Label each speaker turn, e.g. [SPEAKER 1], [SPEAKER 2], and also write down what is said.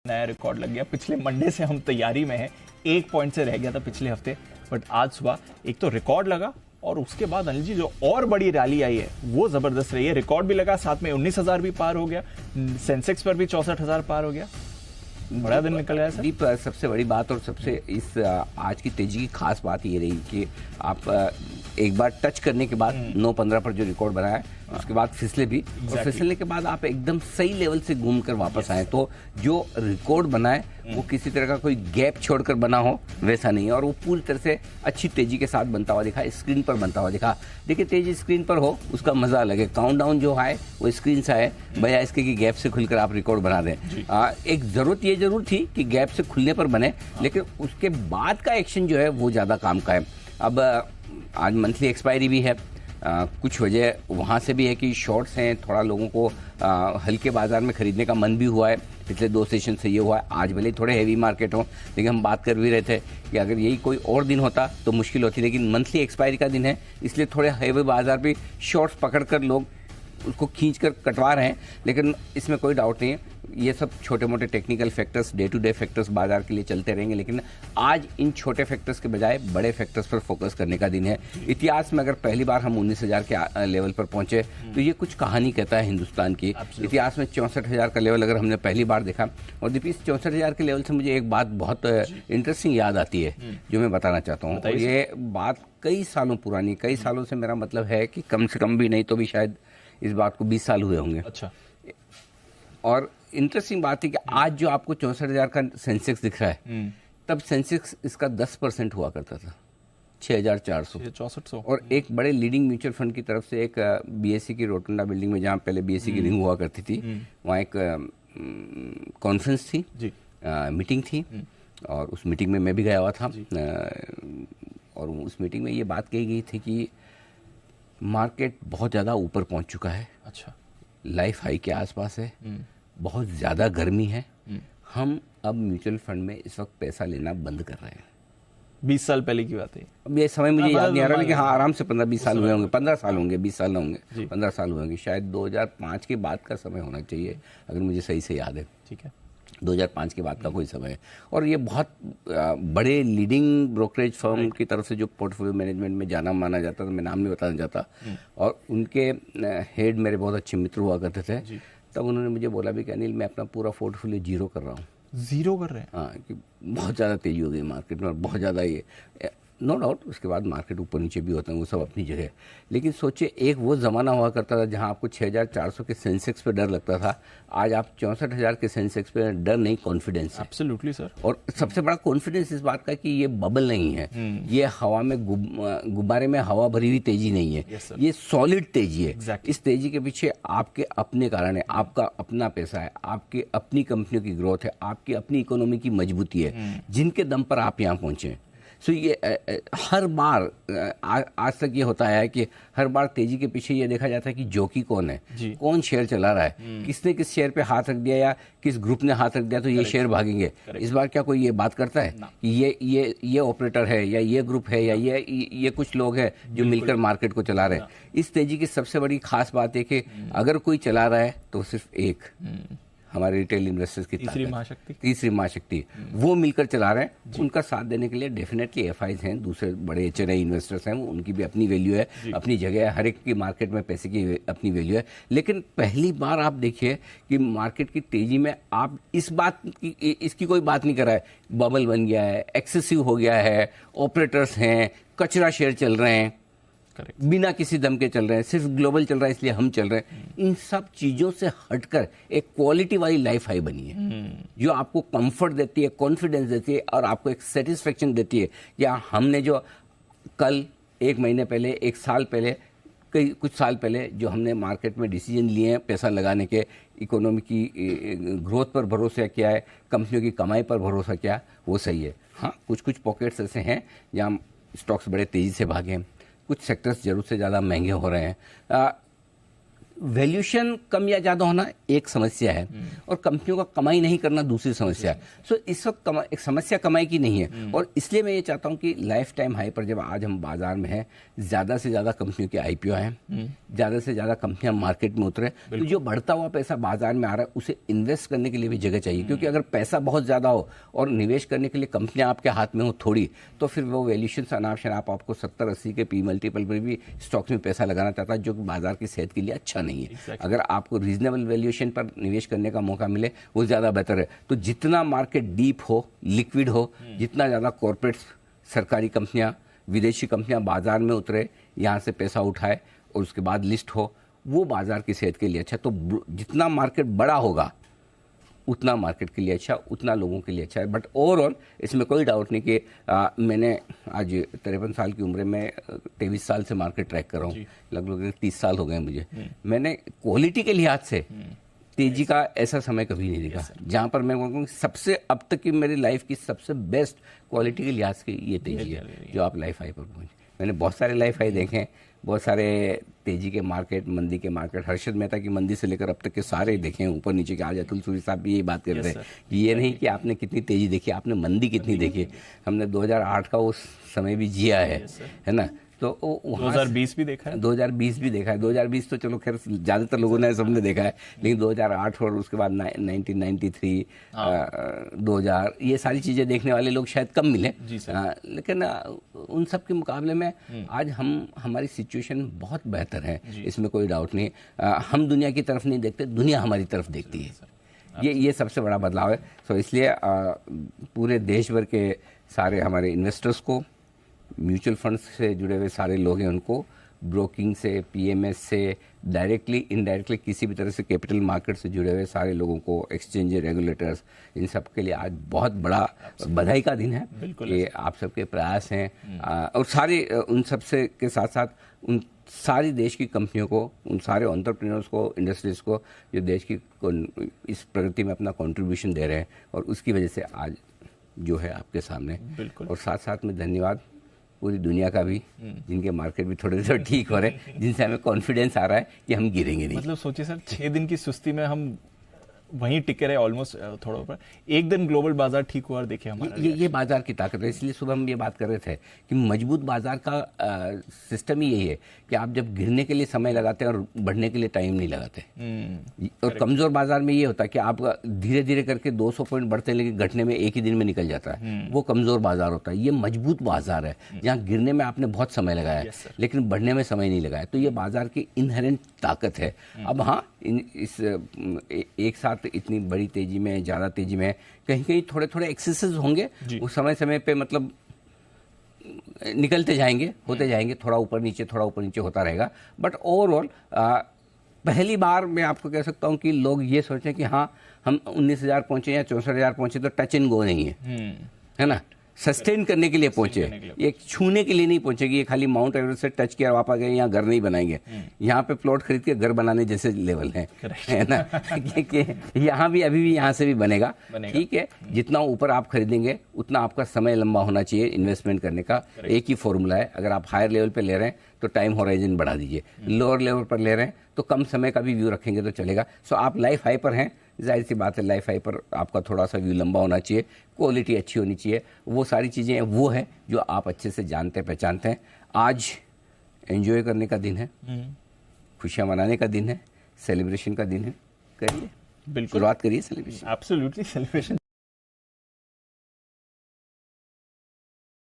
[SPEAKER 1] नया रिकॉर्ड लग गया। पिछले मंडे से हम तैयारी में हैं। 1 पॉइंट से रह गया था पिछले हफ्ते, बट आज सुबह एक तो रिकॉर्ड लगा और उसके बाद अनिल जी जो और बड़ी रैली आई है वो जबरदस्त रही है। रिकॉर्ड भी लगा, साथ में 19,000 भी पार हो गया, सेंसेक्स पर भी 64,000 पार हो गया। बड़ा दिन निकल गया सर।
[SPEAKER 2] सबसे बड़ी बात और सबसे इस आज की तेजी की खास बात ये रही कि आप एक बार टच करने के बाद 9:15 पर जो रिकॉर्ड बनाया उसके बाद फिसले भी और फिसलने के बाद आप एकदम सही लेवल से घूम कर वापस आए। तो जो रिकॉर्ड बनाए वो किसी तरह का कोई गैप छोड़कर बना हो वैसा नहीं है और वो पूरी तरह से अच्छी तेजी के साथ बनता हुआ दिखा, स्क्रीन पर बनता हुआ दिखा। देखिए तेजी स्क्रीन पर हो उसका मजा अलग है, काउंटडाउन जो है वो स्क्रीन से आए बजाय इसके कि गैप से खुलकर आप रिकॉर्ड बना दें। एक जरूरत ये जरूर थी कि गैप से खुलने पर बने, लेकिन उसके बाद का एक्शन जो है वो ज्यादा काम का है। अब आज मंथली एक्सपायरी भी है, कुछ वजह वहाँ से भी है कि शॉर्ट्स हैं, थोड़ा लोगों को हल्के बाजार में खरीदने का मन भी हुआ है। पिछले 2 सेशन से ये हुआ है। आज भले ही थोड़े हैवी मार्केट हो, लेकिन हम बात कर भी रहे थे कि अगर यही कोई और दिन होता तो मुश्किल होती, लेकिन मंथली एक्सपायरी का दिन है इसलिए थोड़े हैवी बाजार भी शॉर्ट्स पकड़कर लोग उसको खींच कर कटवा रहे हैं। लेकिन इसमें कोई डाउट नहीं है, ये सब छोटे मोटे technical factors, day to day factors बाजार के लिए चलते रहेंगे, लेकिन आज इन छोटे फैक्टर्स के बजाय बड़े फैक्टर्स पर फोकस करने का दिन है। इतिहास में अगर पहली बार हम 19,000 के लेवल पर पहुंचे तो ये कुछ कहानी कहता है हिंदुस्तान की। इतिहास में 64,000 का लेवल अगर हमने पहली बार देखा, और दीपी 64,000 के लेवल से मुझे एक बात बहुत इंटरेस्टिंग याद आती है जो मैं बताना चाहता हूँ। और ये बात कई सालों पुरानी, कई सालों से मेरा मतलब है कि कम से कम भी नहीं तो भी शायद इस बात को 20 साल हुए होंगे।
[SPEAKER 1] अच्छा। और
[SPEAKER 2] इंटरेस्टिंग बात है कि आज जो आपको 64,000 का सेंसेक्स दिख रहा है, तब सेंसेक्स इसका 10% हुआ करता था, 6,400। और एक बड़े लीडिंग म्यूचुअल फंड की तरफ से एक बीएससी की रोटुंडा बिल्डिंग में, जहाँ पहले बीएससी की रिंग हुआ करती थी, वहाँ एक कॉन्फ्रेंस थी, मीटिंग थी, और उस मीटिंग में मैं भी गया हुआ था। और उस मीटिंग में ये बात कही गई थी कि मार्केट बहुत ज़्यादा ऊपर पहुंच चुका है।
[SPEAKER 1] अच्छा।
[SPEAKER 2] लाइफ हाई के आसपास है, बहुत ज़्यादा गर्मी है, हम अब म्यूचुअल फंड में इस वक्त पैसा लेना बंद कर रहे हैं।
[SPEAKER 1] 20 साल पहले की बात है।
[SPEAKER 2] अब ये समय मुझे याद नहीं आ रहा, लेकिन हाँ आराम से 15-20 साल हुए होंगे, 15 साल होंगे, 20 साल होंगे, 15 साल हुए होंगे, शायद 2005 के बाद का समय होना चाहिए अगर मुझे सही से याद है।
[SPEAKER 1] ठीक है,
[SPEAKER 2] 2005 के बाद का कोई समय है। और ये बहुत बड़े लीडिंग ब्रोकरेज फर्म की तरफ से जो पोर्टफोलियो मैनेजमेंट में जाना माना जाता था, मैं नाम नहीं बताना चाहता, और उनके हेड मेरे बहुत अच्छे मित्र हुआ करते थे। तब उन्होंने मुझे बोला भी कि अनिल मैं अपना पूरा पोर्टफोलियो जीरो कर रहा हूँ।
[SPEAKER 1] जीरो कर रहे हैं?
[SPEAKER 2] हाँ, कि बहुत ज़्यादा तेज़ी हो गई मार्केट में और बहुत ज़्यादा ये नो डाउट उसके बाद मार्केट ऊपर नीचे भी होते हैं, वो सब अपनी जगह। लेकिन सोचिए एक वो ज़माना हुआ करता था जहां आपको 6,400 के सेंसेक्स पे डर लगता था, आज आप 64,000 के सेंसेक्स पे डर नहीं, कॉन्फिडेंस है।
[SPEAKER 1] Absolutely sir.
[SPEAKER 2] और सबसे बड़ा कॉन्फिडेंस इस बात का कि ये बबल नहीं है, ये हवा में गुब्बारे में हवा भरी हुई तेजी नहीं है, ये सॉलिड तेजी है। इस तेजी के पीछे आपके अपने कारण है, आपका अपना पैसा है, आपकी अपनी कंपनियों की ग्रोथ है, आपकी अपनी इकोनॉमी की मजबूती है, जिनके दम पर आप यहाँ पहुंचे। सो ये हर बार आज तक ये होता है कि हर बार तेजी के पीछे ये देखा जाता है कि जोकी कौन है, कौन शेयर चला रहा है, किसने किस शेयर पे हाथ रख दिया या किस ग्रुप ने हाथ रख दिया तो ये शेयर भागेंगे। इस बार क्या कोई ये बात करता है कि ये ऑपरेटर है या ये ग्रुप है या ये कुछ लोग हैं जो मिलकर मार्केट को चला रहे हैं। इस तेजी की सबसे बड़ी खास बात है कि अगर कोई चला रहा है तो सिर्फ एक हमारे रिटेल इन्वेस्टर्स की तीसरी महाशक्ति वो मिलकर चला रहे हैं। उनका साथ देने के लिए डेफिनेटली एफआईज हैं, दूसरे बड़े एचएनआई इन्वेस्टर्स हैं, उनकी भी अपनी वैल्यू है, अपनी जगह है, हर एक की मार्केट में पैसे की अपनी वैल्यू है। लेकिन पहली बार आप देखिए कि मार्केट की तेजी में आप इस बात की इसकी कोई बात नहीं कर रहा है, बबल बन गया है, एक्सेसिव हो गया है, ऑपरेटर्स हैं, कचरा शेयर चल रहे हैं, बिना किसी दम के चल रहे हैं, सिर्फ ग्लोबल चल रहा है इसलिए हम चल रहे हैं। इन सब चीजों से हटकर एक क्वालिटी वाली लाइफ हाई बनी है जो आपको कंफर्ट देती है, कॉन्फिडेंस देती है और आपको एक सेटिस्फेक्शन देती है। या हमने जो कल, 1 महीने पहले, 1 साल पहले, कुछ साल पहले जो हमने मार्केट में डिसीजन लिए हैं पैसा लगाने के, इकोनॉमी की ग्रोथ पर भरोसा किया है, कंपनियों की कमाई पर भरोसा किया, वो सही है। हाँ, कुछ पॉकेट्स ऐसे हैं जहाँ स्टॉक्स बड़े तेजी से भागे हैं, कुछ सेक्टर्स जरूर से ज़्यादा महंगे हो रहे हैं। वैल्यूएशन कम या ज्यादा होना एक समस्या है और कंपनियों का कमाई नहीं करना दूसरी समस्या है। सो इस वक्त एक समस्या कमाई की नहीं है और इसलिए मैं ये चाहता हूं कि लाइफ टाइम हाई पर जब आज हम बाजार में हैं, ज्यादा से ज्यादा कंपनियों के आईपीओ आए, ज्यादा से ज्यादा कंपनियां मार्केट में उतरे, तो जो बढ़ता हुआ पैसा बाजार में आ रहा है उसे इन्वेस्ट करने के लिए भी जगह चाहिए, क्योंकि अगर पैसा बहुत ज्यादा हो और निवेश करने के लिए कंपनियां आपके हाथ में हो थोड़ी, तो फिर वो वैल्यूएशन अनाप शनाप आपको 70-80 के पी मल्टीपल पर भी स्टॉक्स में पैसा लगाना चाहता है, जो बाजार की सेहत के लिए अच्छा नहीं है। अगर आपको रीजनेबल वैल्यूएशन पर निवेश करने का मौका मिले वो ज्यादा बेहतर है। तो जितना मार्केट डीप हो, लिक्विड हो, जितना ज्यादा कॉर्पोरेट, सरकारी कंपनियां, विदेशी कंपनियां बाजार में उतरे, यहां से पैसा उठाए और उसके बाद लिस्ट हो, वो बाजार की सेहत के लिए अच्छा। तो जितना मार्केट बड़ा होगा उतना मार्केट के लिए अच्छा, उतना लोगों के लिए अच्छा है। बट ओवरऑल इसमें कोई डाउट नहीं कि मैंने आज 53 साल की उम्र में 23 साल से मार्केट ट्रैक कर रहा हूँ, लगभग 30 साल हो गए मुझे। मैंने क्वालिटी के लिहाज से तेजी का ऐसा समय कभी नहीं देखा जहां पर मैं कहूँ सबसे अब तक की मेरी लाइफ की सबसे बेस्ट क्वालिटी के लिहाज की ये तेजी है जो आप लाइफ हाई पर पहुंचे। मैंने बहुत सारे लाइफ हाई देखे हैं, बहुत सारे तेजी के मार्केट, मंदी के मार्केट, हर्षद मेहता की मंदी से लेकर अब तक के सारे देखे हैं, ऊपर नीचे के। आज अतुल सूरी साहब भी यही बात कर रहे हैं कि ये नहीं कि आपने कितनी तेजी देखी, आपने मंदी कितनी देखी। हमने 2008 का उस समय भी जिया है ना। तो
[SPEAKER 1] 2020 भी देखा है,
[SPEAKER 2] 2020 भी देखा है। 2020 तो चलो खैर ज्यादातर लोगों ने सबने देखा है, लेकिन 2008 और उसके बाद 1993, 2000, ये सारी चीजें देखने वाले लोग शायद कम मिले। लेकिन उन सब के मुकाबले में आज हमारी सिचुएशन बहुत बेहतर है, इसमें कोई डाउट नहीं। हम दुनिया की तरफ नहीं देखते, दुनिया हमारी तरफ देखती है। ये सबसे बड़ा बदलाव है। तो इसलिए पूरे देश भर के सारे हमारे इन्वेस्टर्स को, म्यूचुअल फंड्स से जुड़े हुए सारे लोग हैं, उनको ब्रोकिंग से, पीएमएस से, डायरेक्टली इनडायरेक्टली किसी भी तरह से कैपिटल मार्केट से जुड़े हुए सारे लोगों को, एक्सचेंज, रेगुलेटर्स, इन सब के लिए आज बहुत बड़ा बधाई का दिन है कि आप सबके प्रयास हैं। और सारे उन सब से के साथ साथ उन सारी देश की कंपनियों को, उन सारे एंटरप्रेन्योर्स को, इंडस्ट्रीज को जो देश की इस प्रगति में अपना कंट्रीब्यूशन दे रहे हैं, और उसकी वजह से आज जो है आपके सामने। और साथ साथ में धन्यवाद पूरी दुनिया का भी, जिनके मार्केट भी थोड़े थोड़े ठीक हो रहे हैं, जिनसे हमें कॉन्फिडेंस आ रहा है कि हम गिरेंगे नहीं।
[SPEAKER 1] मतलब सोचिए सर, 6 दिन की सुस्ती में हम वहीं टिके रहे ऑलमोस्ट, थोड़ा ऊपर। एक दिन ग्लोबल बाजार ठीक हुआ और देखिए हमारा
[SPEAKER 2] ये बाजार की ताकत है। इसलिए सुबह हम ये बात कर रहे थे कि मजबूत बाजार का सिस्टम ही यही है कि आप जब गिरने के लिए समय लगाते हैं और बढ़ने के लिए टाइम नहीं लगाते। और कमजोर बाजार में ये होता है कि आप धीरे धीरे करके 200 पॉइंट बढ़ते हैं लेकिन घटने में एक ही दिन में निकल जाता है, वो कमजोर बाजार होता है। ये मजबूत बाजार है जहाँ गिरने में आपने बहुत समय लगाया लेकिन बढ़ने में समय नहीं लगाया। तो ये बाजार की इनहेरेंट ताकत है। अब हाँ, इस एक साथ इतनी बड़ी तेजी में, ज्यादा तेजी में कहीं कहीं थोड़े थोड़े एक्सेसेस होंगे, वो समय समय पे मतलब निकलते जाएंगे, होते जाएंगे, थोड़ा ऊपर नीचे होता रहेगा। बट ओवरऑल पहली बार मैं आपको कह सकता हूं कि लोग ये सोचें कि हाँ हम 19,000 पहुंचे या 64,000 पहुंचे तो टच एंड गो नहीं है ना, सस्टेन करने के लिए पहुंचे, ये छूने के लिए नहीं पहुंचे कि ये खाली माउंट एवरेस्ट से टच किया वापस गए, यहाँ घर नहीं बनाएंगे। यहाँ पे प्लॉट खरीद के घर बनाने जैसे लेवल है ना कि यहाँ भी अभी भी यहाँ से भी बनेगा। ठीक है, जितना ऊपर आप खरीदेंगे उतना आपका समय लंबा होना चाहिए इन्वेस्टमेंट करने का। एक ही फॉर्मूला है, अगर आप हायर लेवल पे ले रहे हैं तो टाइम होराइजन बढ़ा दीजिए, लोअर लेवल पर ले रहे हैं तो कम समय का भी व्यू रखेंगे तो चलेगा। सो आप लाइफ हाई पर हैं, जाहिर सी बात है लाइफ हाई पर आपका थोड़ा सा व्यू लंबा होना चाहिए, क्वालिटी अच्छी होनी चाहिए, वो सारी चीज़ें वो है जो आप अच्छे से जानते पहचानते हैं। आज एंजॉय करने का दिन है, खुशियाँ मनाने का दिन है, सेलिब्रेशन का दिन है। करिए, बिल्कुल शुरुआत करिए सेलिब्रेशन।
[SPEAKER 1] Absolutely celebration.